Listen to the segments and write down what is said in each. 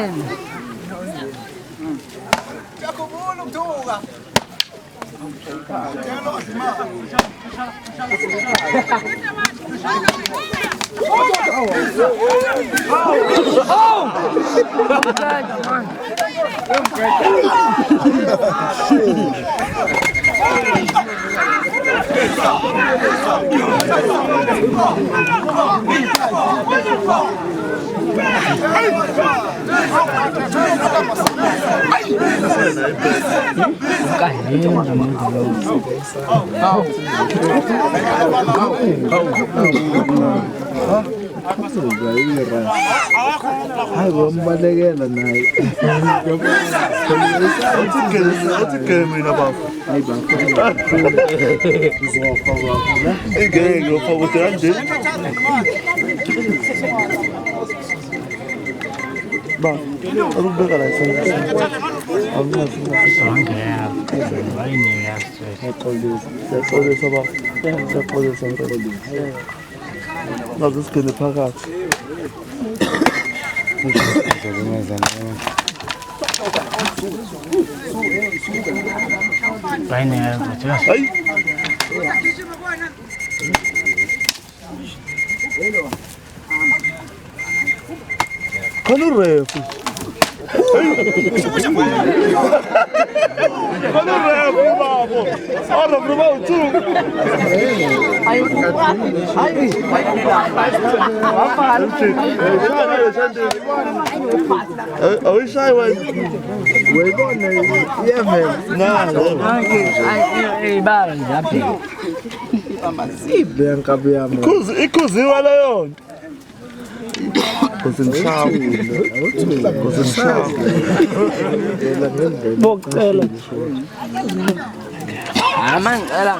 man. Hai bom balagela naye. Uthi baba. Hayi baba. Ngeke ufawuthi kanje. Ba, arubeka la senza. Ngazisgene phakathi. Hayi. Kanu refu. Kanu refu babo. Ora provo tu. Oi sai wai. Wai bone yeme. Ai bala ngapi. Amasibe nkabi yami. Ikuziwa le yonto. Bocela amangela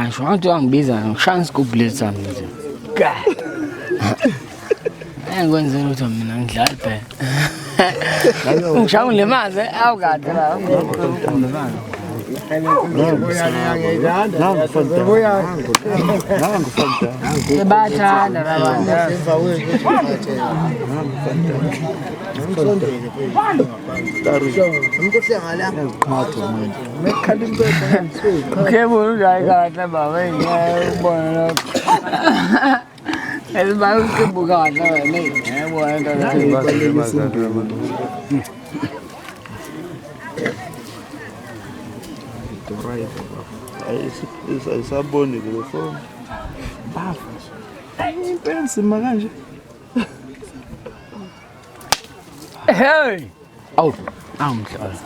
شو انتوا عم بيزن شانس كوبليت عاملين أنا نزلوا من عند الألبة مش عامل اللي معه زي أو قاعد ترى baca darabanda Keburu jaga kata bawa ini boleh es baru ke bukan ni boleh essa bonita do fogo. Bafo. Nem pensa, maganja. Hey! Oh, I'm sorry.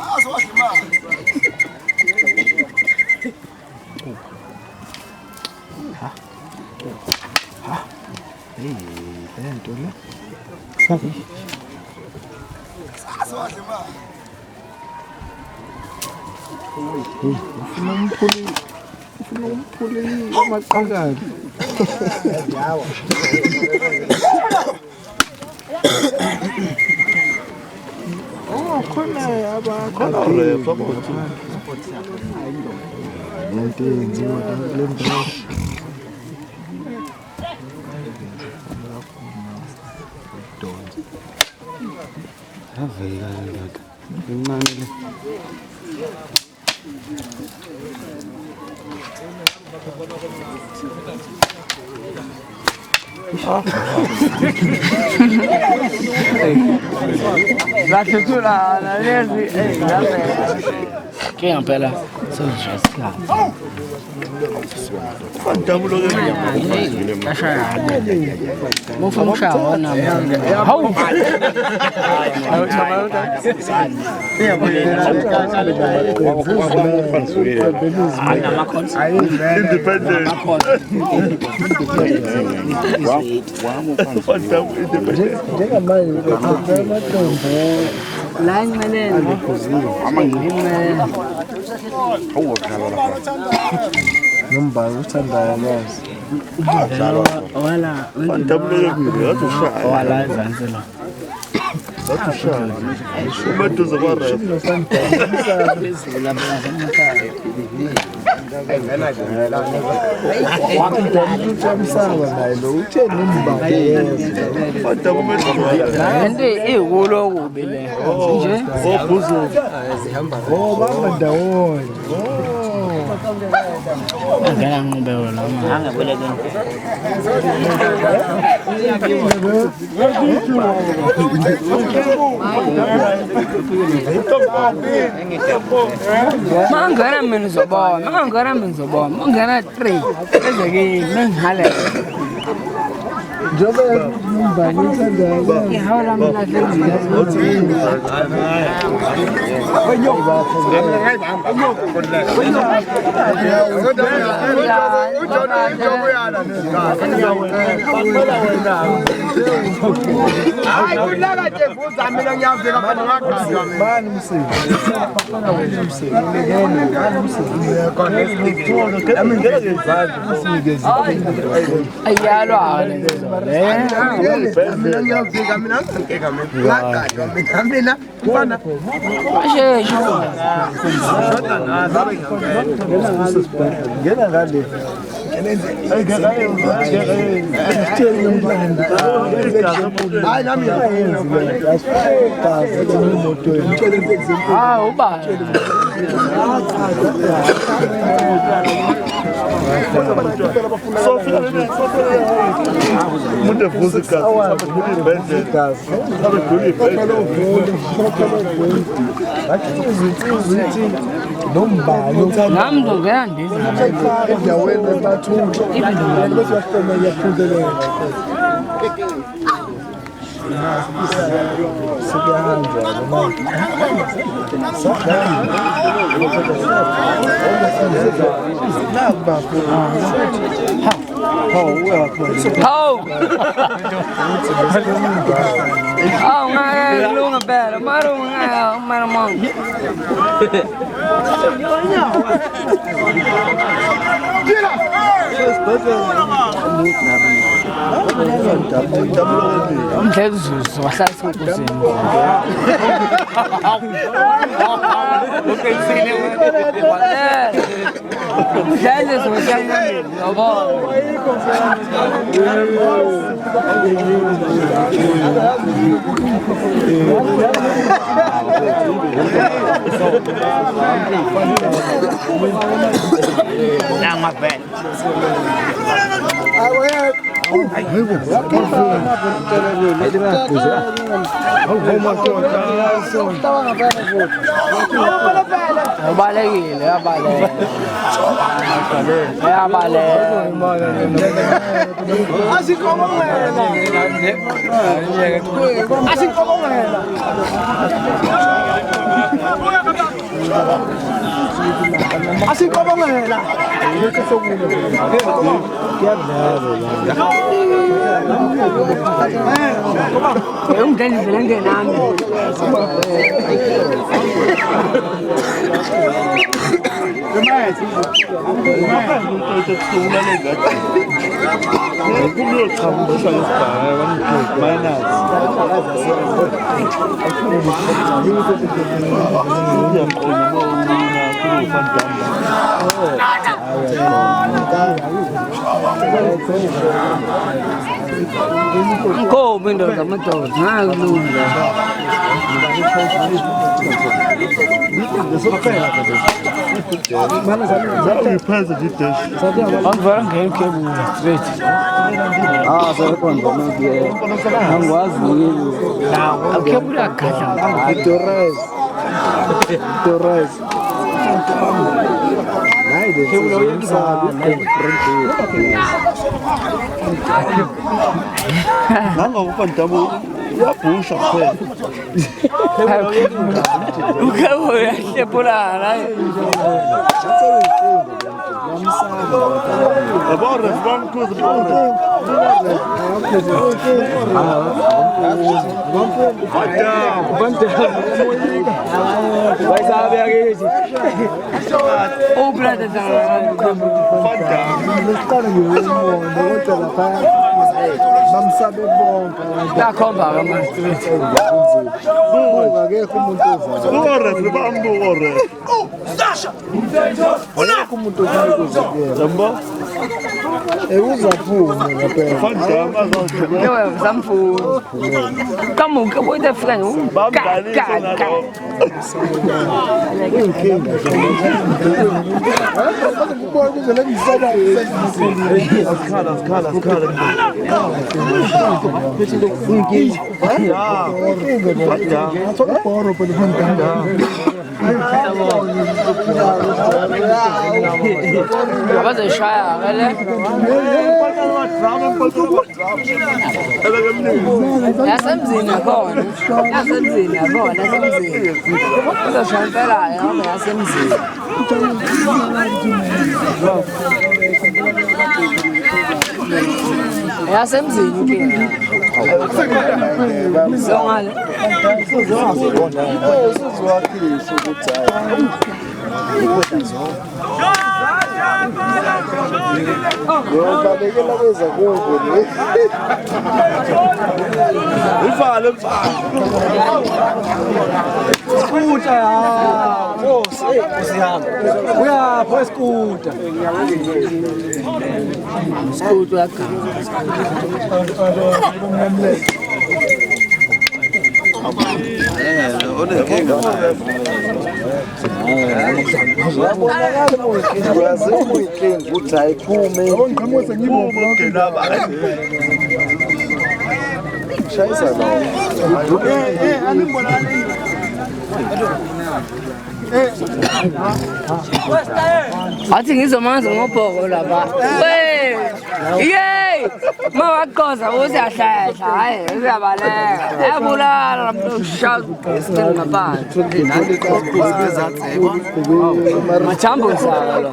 Ei, dentro lá. Não pulei uma cagada. Oh, khona yaba khona refa bothi. Into yenziwa le ndawo. Avela ndoda. Incane le. La censura, la nervi, che è una bella società. Fantabulo che mo phong sao nằm hông Lang menen non baru sandal mas. wala Fantabulo che wala wala zanzela Mangara menzobo, mangara 3. Lagi menghale. Jobe mbani sanda. Ihawla Así como me la. Un tenis de nada. Cô bên đó có một chỗ ngã luôn rồi. Ông vẫn nghe cái bu straight. Ah, saya pun mau dia. Ang wazi. Ông kia bu dah kacau. Torres. Này để kêu nó yên xa biết nó ngồi phần chấm bún rất bún sọc thôi Bukan boleh aja pula này. Agora vamos com os Ating ngizomanga ngobhoko lapha. Yey! Mawakoza usiyahlahla, hayi uyabaleka. Ebulala lamhloshaka isicelo ngaphansi. Machambisa lo.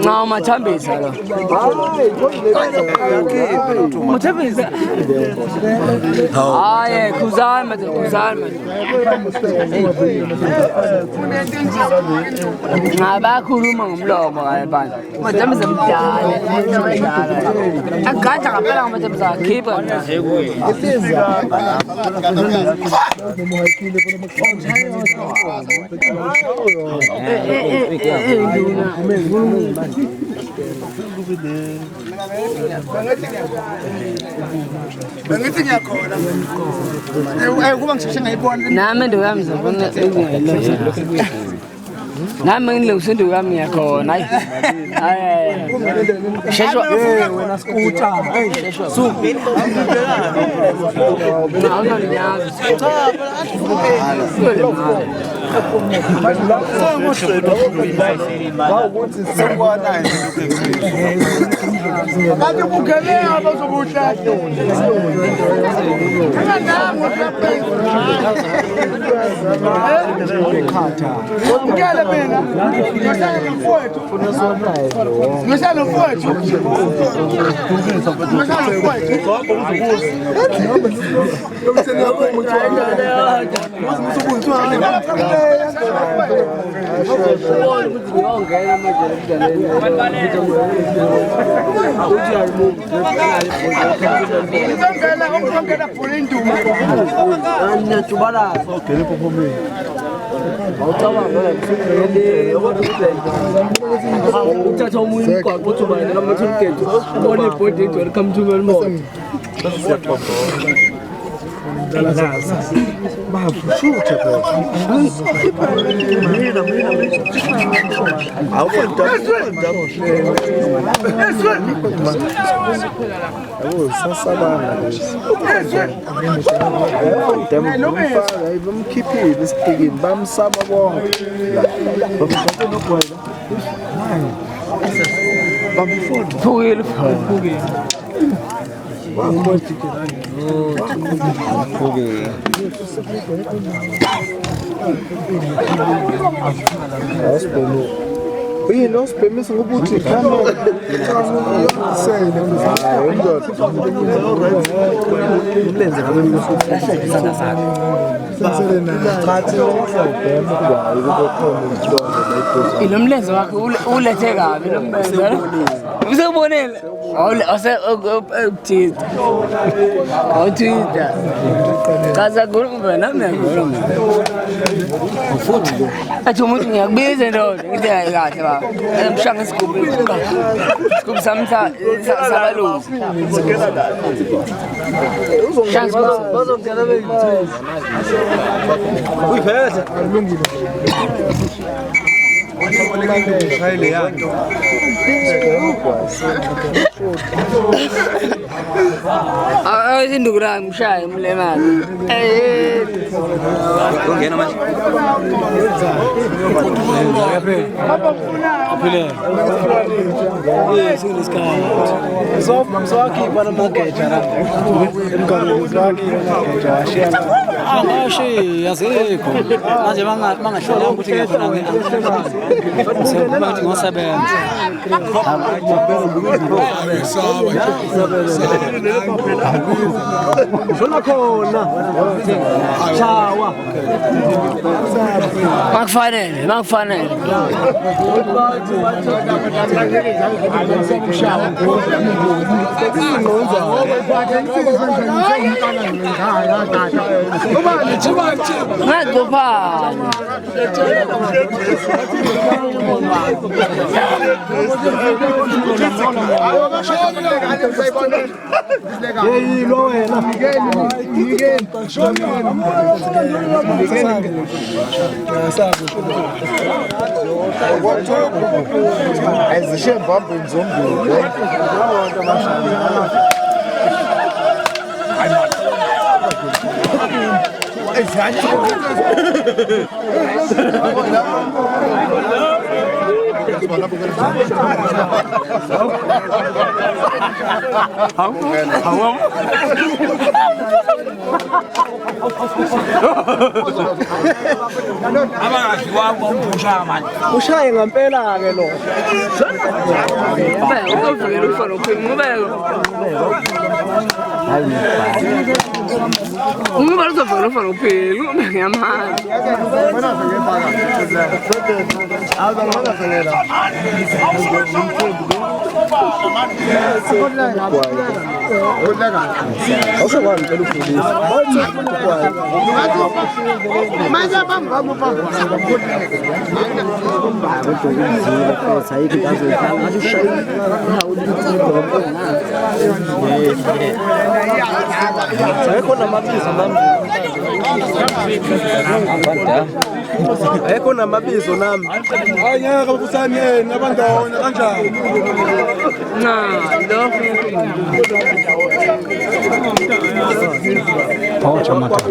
No, machambisa lo. Machambisa. Hayi, kuzama. Ngabakhuluma ngomlomo ngaphandle. Machambisa mdala. Agaja ngempela machambisa akhipha. Nami ndo yami zabona nami ngilungisindu yami yakhona hayi sheshwa wena skuta sheshwa suku naona nyazi Uye nosibhemisa ngokuthi Ilomlenze wakhe ulethe kabi lo mlenze. Usebonile. Awuthida. Kaza kuba nami ngolo. Ufuthi. Athi umuntu ngiyakubiza ndoda ngithi hayi kahle baba. Emshanga isigubhu. Isigubhu samtha sabalungu. Bazongena bengithe. Uyiphethe. Alungile. Hayile yanto. Izindukura ngishaya umlemali. Ungena manje. Aphile. Sowakhipha namageja la. Emgangeni sowakhipha amageja ashiya. Angashi yazikho. Manje mangashona ukuthi ngiyakhona Sebenarnya nggak sabar. Makfane. Ushaye ngempela ke lo. Uvukela ufana uphimubeko. Ungubalo uzovukela ufana uphile ngiyamanga. Ayikho namabizo nami. Ayengeke kusani nabandawonye kanjani? Lo. Pacha matatu.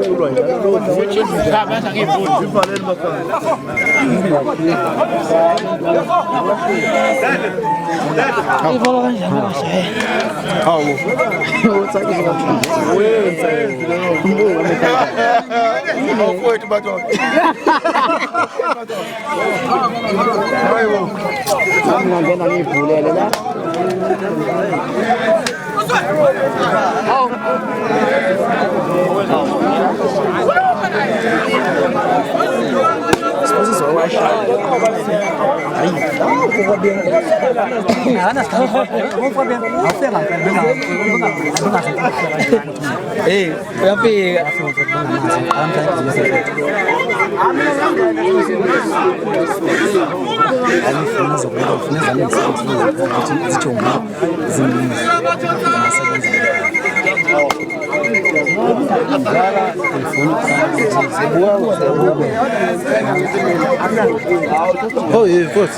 Oh yeah, of course.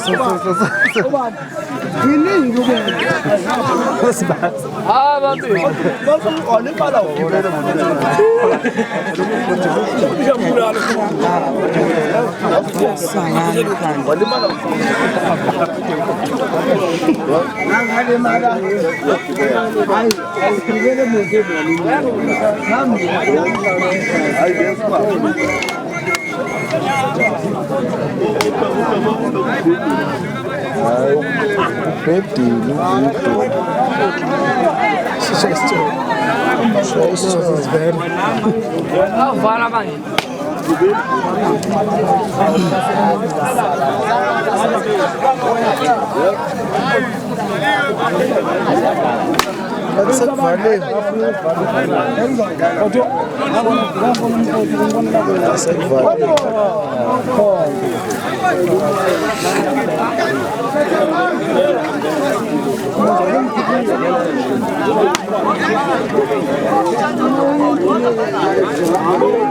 Fala, vai. Thank you.